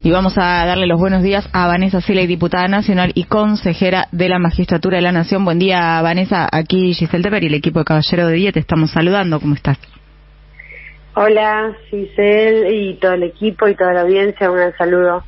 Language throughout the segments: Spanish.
Y vamos a darle los buenos días a Vanessa Siley, diputada nacional y consejera de la Magistratura de la Nación. Buen día, Vanessa. Aquí Giselle Teper y el equipo de Caballero de Día te estamos saludando. ¿Cómo estás? Hola, Giselle y todo el equipo y toda la audiencia, un gran saludo.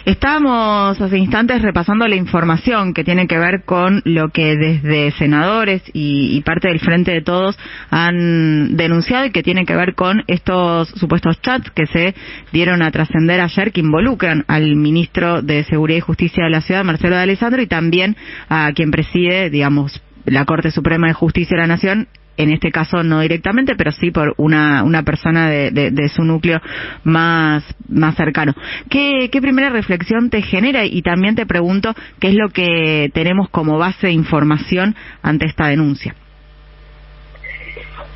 Estábamos hace instantes repasando la información que tiene que ver con lo que desde senadores y parte del Frente de Todos han denunciado y que tiene que ver con estos supuestos chats que se dieron a trascender ayer, que involucran al ministro de Seguridad y Justicia de la Ciudad, Marcelo D'Alessandro, y también a quien preside, digamos, la Corte Suprema de Justicia de la Nación. En este caso no directamente, pero sí por una persona de su núcleo más cercano. ¿Qué primera reflexión te genera? Y también te pregunto, ¿qué es lo que tenemos como base de información ante esta denuncia?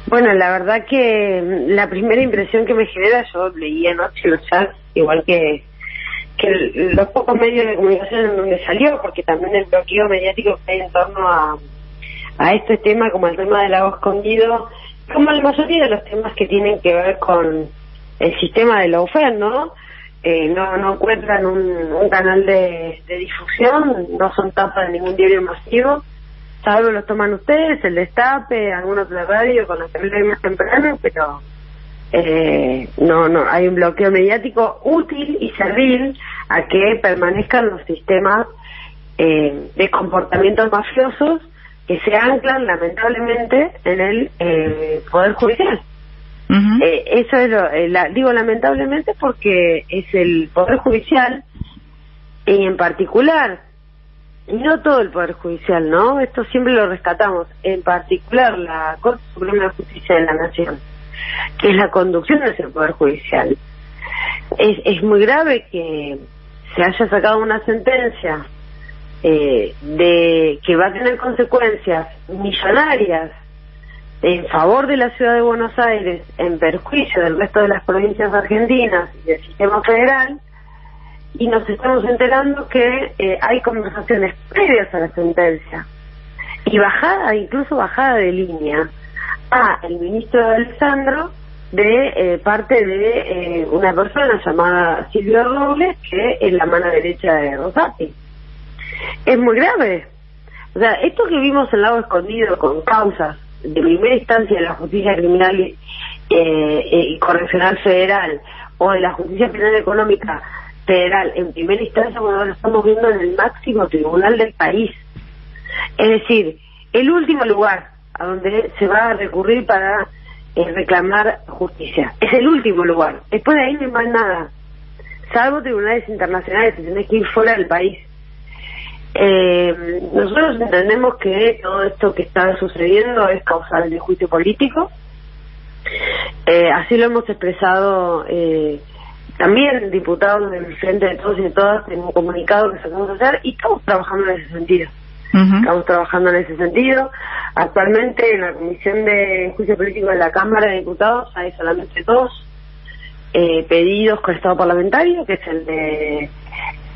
Bueno, la verdad que la primera impresión que me genera, yo leí anoche los chats, igual que los pocos medios de comunicación en donde salió, porque también el bloqueo mediático que hay en torno a este tema, como el tema del lago escondido, como la mayoría de los temas que tienen que ver con el sistema de la UFER, ¿no? No encuentran un canal de difusión, no son tapas de ningún diario masivo, salvo los toman ustedes, el Destape, alguna otra radio con la que hablé más temprano, pero no hay un bloqueo mediático útil y servil a que permanezcan los sistemas de comportamientos mafiosos que se anclan lamentablemente en el Poder Judicial. Uh-huh. Eso es digo lamentablemente porque es el Poder Judicial y en particular, y no todo el Poder Judicial, ¿no? Esto siempre lo rescatamos, en particular la Corte Suprema de Justicia de la Nación, que es la conducción de ese Poder Judicial. Es muy grave que se haya sacado una sentencia de que va a tener consecuencias millonarias en favor de la ciudad de Buenos Aires, en perjuicio del resto de las provincias argentinas y del sistema federal, y nos estamos enterando que hay conversaciones previas a la sentencia y incluso bajada de línea a el ministro D'Alessandro de parte de una persona llamada Silvio Robles, que es la mano derecha de Rosati. Es muy grave. O sea, esto que vimos en Lago Escondido con causas de primera instancia de la justicia criminal y correccional federal o de la justicia penal económica federal en primera instancia, bueno, lo estamos viendo en el máximo tribunal del país. Es decir, el último lugar a donde se va a recurrir para reclamar justicia. Es el último lugar. Después de ahí no hay más nada. Salvo tribunales internacionales, si tenés que ir fuera del país. Nosotros entendemos que todo esto que está sucediendo es causal de juicio político, así lo hemos expresado también diputados del Frente de Todos y de Todas en un comunicado que sacamos ayer, y estamos trabajando en ese sentido. Uh-huh. Estamos trabajando en ese sentido. Actualmente en la Comisión de Juicio Político de la Cámara de Diputados hay solamente dos pedidos con Estado Parlamentario, que es el de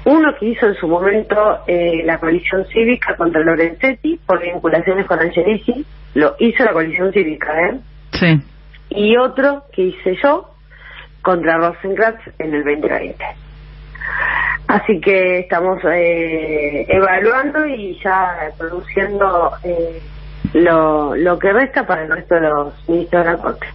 uno que hizo en su momento la coalición cívica contra Lorenzetti por vinculaciones con Angelici, lo hizo la coalición cívica, Sí. Y otro que hice yo contra Rosenkrantz en el 2020. Así que estamos evaluando y ya produciendo lo que resta para el resto de los ministros de la Corte.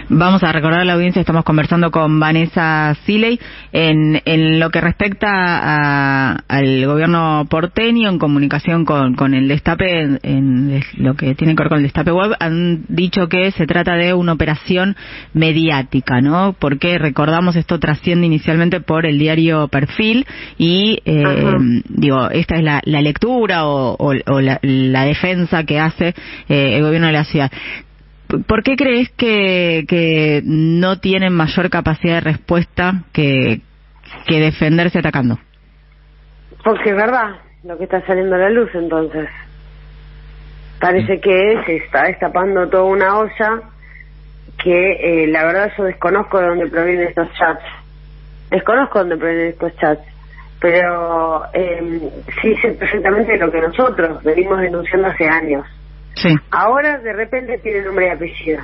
Vamos a recordar a la audiencia, estamos conversando con Vanessa Siley en lo que respecta al gobierno porteño, en comunicación con el Destape, en lo que tiene que ver con el Destape Web. Han dicho que se trata de una operación mediática, ¿no? Porque recordamos, esto trasciende inicialmente por el diario Perfil y digo, esta es la lectura o la defensa que hace el gobierno de la ciudad. ¿Por qué crees que no tienen mayor capacidad de respuesta que defenderse atacando? Porque es verdad lo que está saliendo a la luz, entonces. Parece que se está destapando toda una olla que la verdad yo desconozco de dónde provienen estos chats. Pero sí sé perfectamente lo que nosotros venimos denunciando hace años. Sí. Ahora de repente tiene nombre y apellido.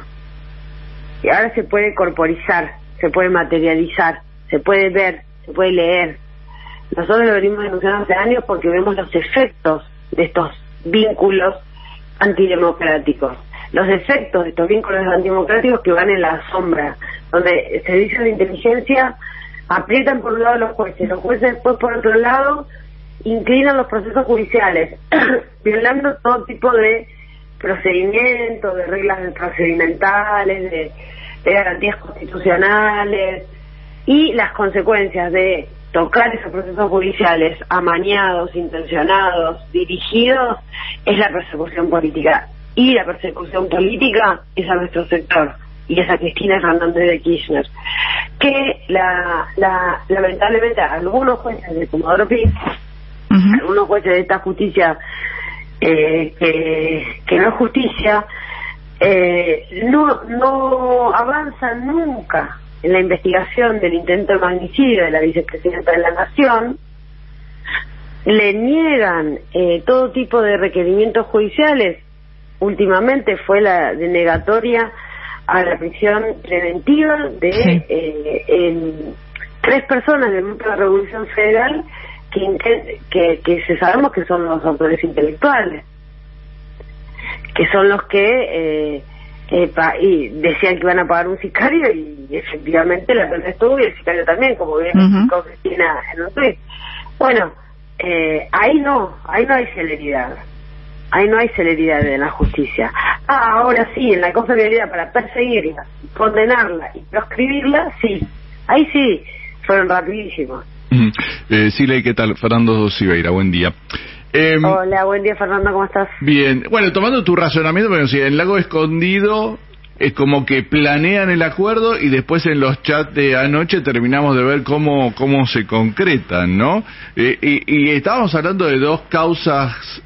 Y ahora se puede corporizar, se puede materializar, se puede ver, se puede leer. Nosotros lo venimos denunciando hace años porque vemos los efectos de estos vínculos antidemocráticos, los efectos de estos vínculos antidemocráticos que van en la sombra, donde servicios de inteligencia aprietan por un lado los jueces después por otro lado inclinan los procesos judiciales, violando todo tipo de procedimientos, de reglas procedimentales, de garantías constitucionales, y las consecuencias de tocar esos procesos judiciales amañados, intencionados, dirigidos, es la persecución política. Y la persecución política es a nuestro sector, y es a Cristina Fernández de Kirchner, que lamentablemente algunos jueces de Comodoro Pi, algunos jueces de esta justicia que no es justicia, no avanzan nunca en la investigación del intento de magnicidio de la vicepresidenta de la Nación, le niegan todo tipo de requerimientos judiciales. Últimamente fue la denegatoria a la prisión preventiva de 3 personas del Grupo de la Revolución Federal que se sabemos que son los autores intelectuales, que son los que y decían que iban a pagar un sicario, y efectivamente la plata estuvo y el sicario también, como bien explicó Cristina en un tweet. Bueno, ahí no hay celeridad. Ahí no hay celeridad en la justicia. Ahora sí, en la causalidad para perseguirla, condenarla y proscribirla, sí. Ahí sí, fueron rapidísimos. Siley, ¿qué tal? Fernando Siveira, buen día. Hola, buen día, Fernando, ¿cómo estás? Bien. Bueno, tomando tu razonamiento, pero si en Lago Escondido es como que planean el acuerdo y después en los chats de anoche terminamos de ver cómo se concretan, ¿no? Y estábamos hablando de 2 causas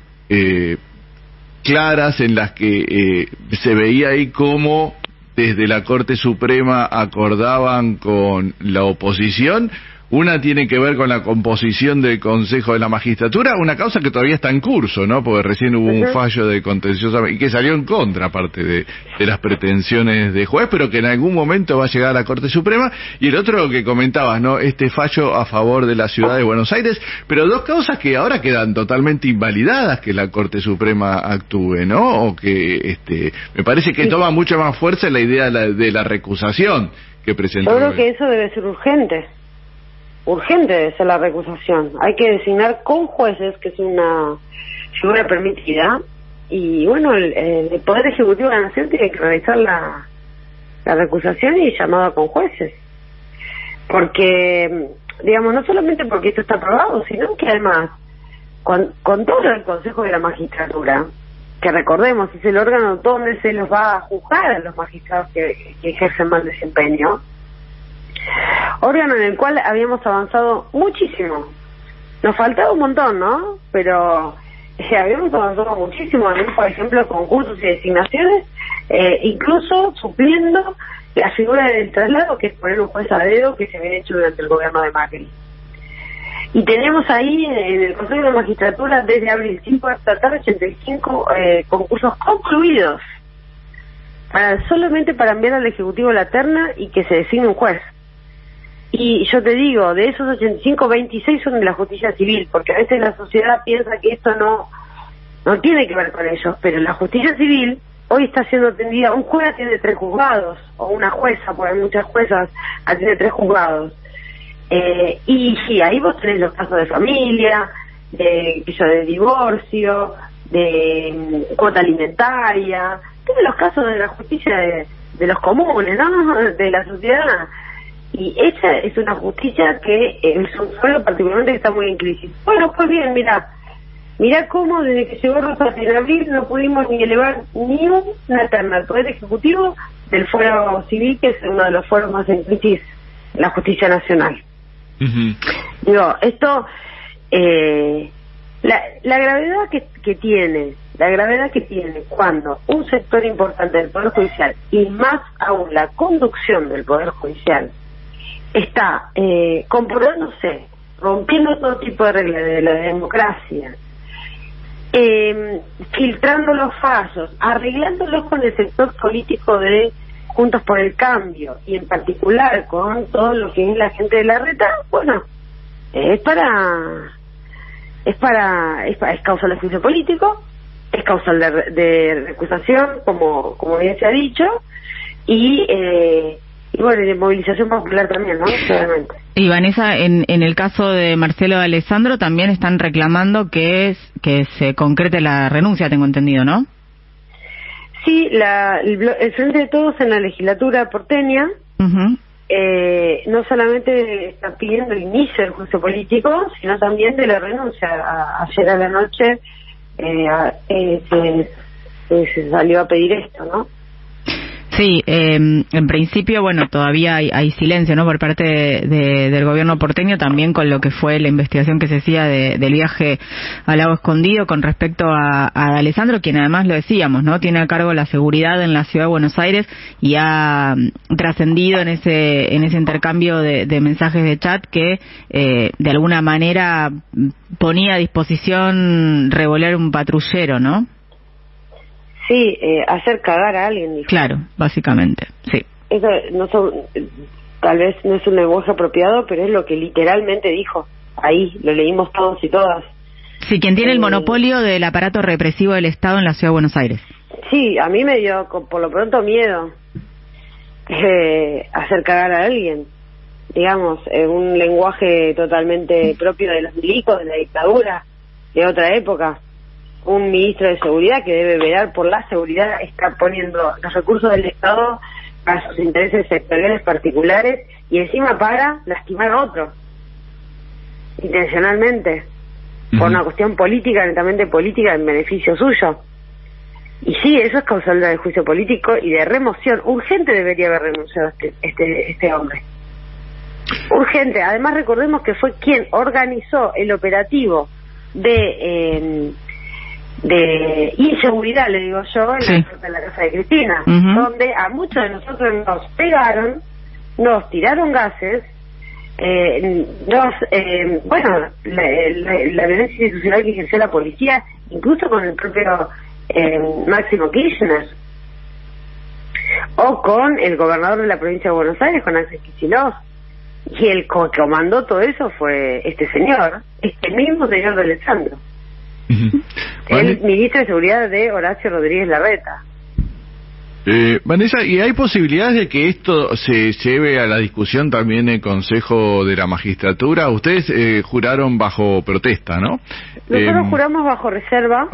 claras en las que se veía ahí cómo desde la Corte Suprema acordaban con la oposición. Una tiene que ver con la composición del Consejo de la Magistratura, una causa que todavía está en curso, ¿no? Porque recién hubo un fallo de contencioso y que salió en contra, aparte de las pretensiones de juez, pero que en algún momento va a llegar a la Corte Suprema. Y el otro que comentabas, ¿no? Este fallo a favor de la Ciudad de Buenos Aires, pero 2 causas que ahora quedan totalmente invalidadas que la Corte Suprema actúe, ¿no? O que me parece que toma mucha más fuerza la idea de la recusación que presentó. Yo creo que eso debe ser urgente debe ser la recusación. Hay que designar con jueces, que es una figura permitida, y bueno, el Poder Ejecutivo de la Nación tiene que realizar la recusación y llamada con jueces. Porque, digamos, no solamente porque esto está aprobado, sino que además, con todo lo del Consejo de la Magistratura, que recordemos, es el órgano donde se los va a juzgar a los magistrados que ejercen mal desempeño, órgano en el cual habíamos avanzado muchísimo. Nos faltaba un montón, ¿no? Pero habíamos avanzado muchísimo, por ejemplo, concursos y designaciones, incluso supliendo la figura del traslado, que es poner un juez a dedo, que se había hecho durante el gobierno de Macri. Y tenemos ahí en el Consejo de la Magistratura, desde abril 5 hasta tarde, 85 concursos concluidos, solamente para enviar al Ejecutivo la terna y que se designe un juez. Y yo te digo, de esos 85, 26 son de la justicia civil, porque a veces la sociedad piensa que esto no tiene que ver con ellos, pero la justicia civil hoy está siendo atendida, un juez atiende 3 juzgados, o una jueza, porque hay muchas juezas, atiende 3 juzgados. Y sí, ahí vos tenés los casos de familia, de divorcio, de cuota alimentaria, todos los casos de la justicia de los comunes, ¿no? De la sociedad. Y esa es una justicia que es un suelo particularmente que está muy en crisis. Bueno, pues bien, mirá cómo desde que llegó Rosa en abril no pudimos ni elevar ni una terna al Poder Ejecutivo del Fuero Civil, que es uno de los fueros más en crisis, la justicia nacional. Digo, esto, la gravedad que tiene cuando un sector importante del Poder Judicial, y más aún la conducción del Poder Judicial, está comportándose, rompiendo todo tipo de reglas de la democracia, filtrando los fallos, arreglándolos con el sector político de Juntos por el Cambio, y en particular con todo lo que es la gente de Larreta, bueno, es causal de juicio político, es causal de recusación, como bien se ha dicho, y bueno, y de movilización popular también, ¿no? Claramente. Y Vanessa, en el caso de Marcelo Alessandro también están reclamando que se concrete la renuncia, tengo entendido, ¿no? Sí, el Frente de Todos en la legislatura porteña no solamente está pidiendo el inicio del juicio político, sino también de la renuncia. Ayer a la noche se salió a pedir esto, ¿no? Sí, en principio, bueno, todavía hay silencio, ¿no?, por parte del gobierno porteño, también con lo que fue la investigación que se hacía del viaje al Lago Escondido con respecto a Alessandro, quien además, lo decíamos, ¿no?, tiene a cargo la seguridad en la ciudad de Buenos Aires y ha trascendido en ese intercambio de mensajes de chat que de alguna manera ponía a disposición revolear un patrullero, ¿no? Sí, hacer cagar a alguien, dijo. Claro, básicamente, sí. Eso tal vez no es un lenguaje apropiado, pero es lo que literalmente dijo. Ahí, lo leímos todos y todas. Sí, quien tiene el monopolio del aparato represivo del Estado en la Ciudad de Buenos Aires. Sí, a mí me dio, por lo pronto, miedo hacer cagar a alguien. Digamos, un lenguaje totalmente propio de los milicos, de la dictadura, de otra época. Un ministro de Seguridad que debe velar por la seguridad está poniendo los recursos del Estado a sus intereses sectoriales particulares y encima para lastimar a otro intencionalmente por una cuestión política, netamente política, en beneficio suyo. Y sí, eso es causal de juicio político y de remoción. Urgente debería haber renunciado este hombre. Urgente. Además, recordemos que fue quien organizó el operativo de inseguridad, le digo yo, en la casa de Cristina, donde a muchos de nosotros nos pegaron, nos tiraron gases, la violencia institucional que ejerció la policía, incluso con el propio Máximo Kirchner, o con el gobernador de la provincia de Buenos Aires, con Axel Kicillof, y el que comandó todo eso fue este mismo señor de Alessandro. El ministro de Seguridad de Horacio Rodríguez Larreta. Vanessa, ¿y hay posibilidades de que esto se lleve a la discusión también en el Consejo de la Magistratura? Ustedes juraron bajo protesta, ¿no? Nosotros juramos bajo reserva.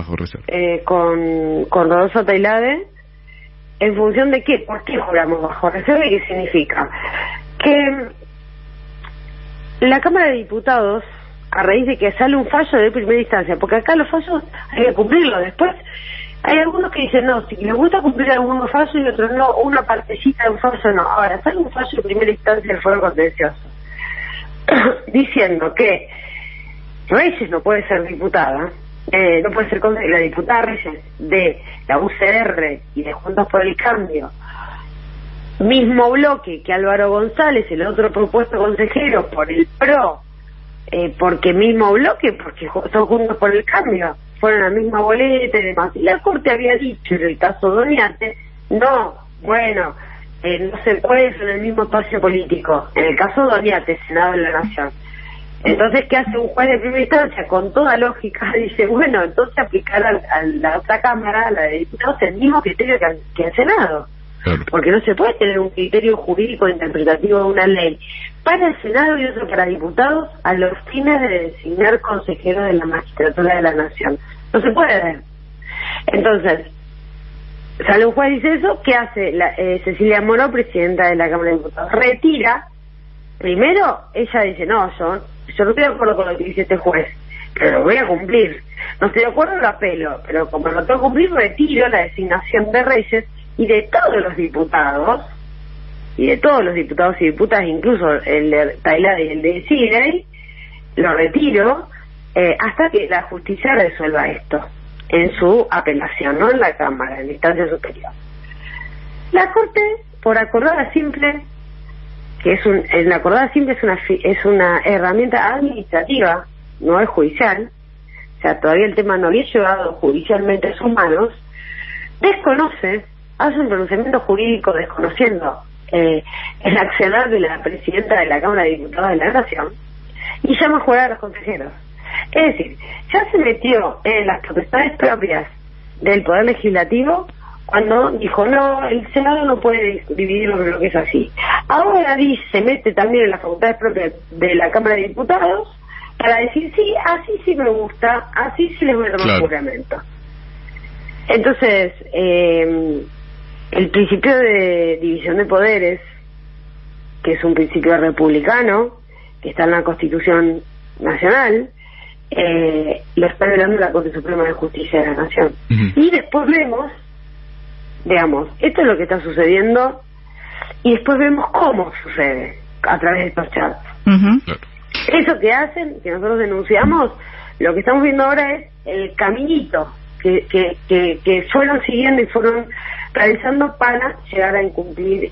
Con Rodolfo Tailade. ¿En función de qué? ¿Por qué juramos bajo reserva y qué significa? Que la Cámara de Diputados, a raíz de que sale un fallo de primera instancia, porque acá los fallos hay que cumplirlos. Después hay algunos que dicen, no, si les gusta cumplir algunos fallos y otros no, una partecita de un fallo no. Ahora, sale un fallo de primera instancia del Fuero Contencioso diciendo que Reyes no puede ser diputada, no puede ser la diputada Reyes de la UCR y de Juntos por el Cambio, mismo bloque que Álvaro González, el otro propuesto consejero por el PRO, porque mismo bloque, porque son Juntos por el Cambio, fueron al mismo boleta y demás. Y la Corte había dicho en el caso Doñate, no se puede, son el mismo espacio político. En el caso Doñate, Senado de la Nación. Entonces, ¿qué hace un juez de primera instancia? Con toda lógica, dice, bueno, entonces aplicar a la otra Cámara, a la de Diputados, el mismo criterio que al Senado. Claro. Porque no se puede tener un criterio jurídico interpretativo de una ley para el Senado y otro para diputados a los fines de designar consejeros de la Magistratura de la Nación. No se puede. Entonces, sale un juez y dice eso, ¿qué hace Cecilia Moró, presidenta de la Cámara de Diputados? Retira. Primero, ella dice, no, yo no estoy de acuerdo con lo que dice este juez, pero lo voy a cumplir. No estoy de acuerdo, lo apelo, pero como lo tengo que cumplir, retiro la designación de Reyes y de todos los diputados y diputadas, incluso el de Tailade y el de Sidney, lo retiro hasta que la justicia resuelva esto en su apelación, no en la Cámara, en la instancia superior. La Corte, por acordada simple, la acordada simple es una herramienta administrativa, no es judicial, o sea, todavía el tema no había llegado judicialmente a sus manos, desconoce hace un pronunciamiento jurídico desconociendo el accionar de la presidenta de la Cámara de Diputados de la Nación y llama a jugar a los consejeros. Es decir, ya se metió en las potestades propias del Poder Legislativo cuando dijo, no, el Senado no puede dividirlo en lo que es así. Ahora se mete también en las facultades propias de la Cámara de Diputados para decir, sí, así sí me gusta, así sí les voy a tomar juramento. Entonces, el principio de división de poderes, que es un principio republicano, que está en la Constitución Nacional, lo está violando la Corte Suprema de Justicia de la Nación. Y después vemos, digamos, esto es lo que está sucediendo, y después vemos cómo sucede a través de estos chats. Eso que hacen, que nosotros denunciamos, lo que estamos viendo ahora es el caminito que fueron siguiendo y fueron realizando para llegar a incumplir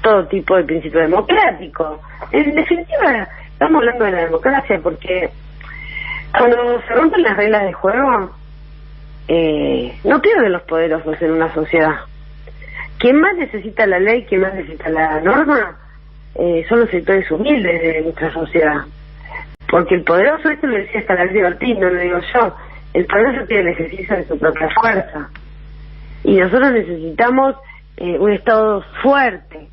todo tipo de principio democrático. En definitiva, estamos hablando de la democracia porque cuando se rompen las reglas de juego, no pierden los poderosos en una sociedad. Quien más necesita la ley, quien más necesita la norma, son los sectores humildes de nuestra sociedad. Porque el poderoso, esto lo decía Scalabrini Ortiz, no lo digo yo, el poderoso tiene el ejercicio de su propia fuerza. Y nosotros necesitamos un Estado fuerte,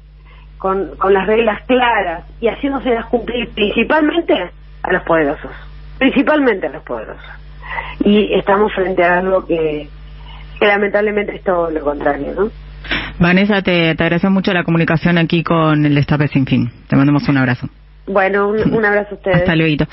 con las reglas claras y haciéndoselas cumplir principalmente a los poderosos. Principalmente a los poderosos. Y estamos frente a algo que lamentablemente es todo lo contrario, ¿no? Vanessa, te agradezco mucho la comunicación aquí con el Destape Sin Fin. Te mandamos un abrazo. Bueno, un abrazo a ustedes. Hasta luego.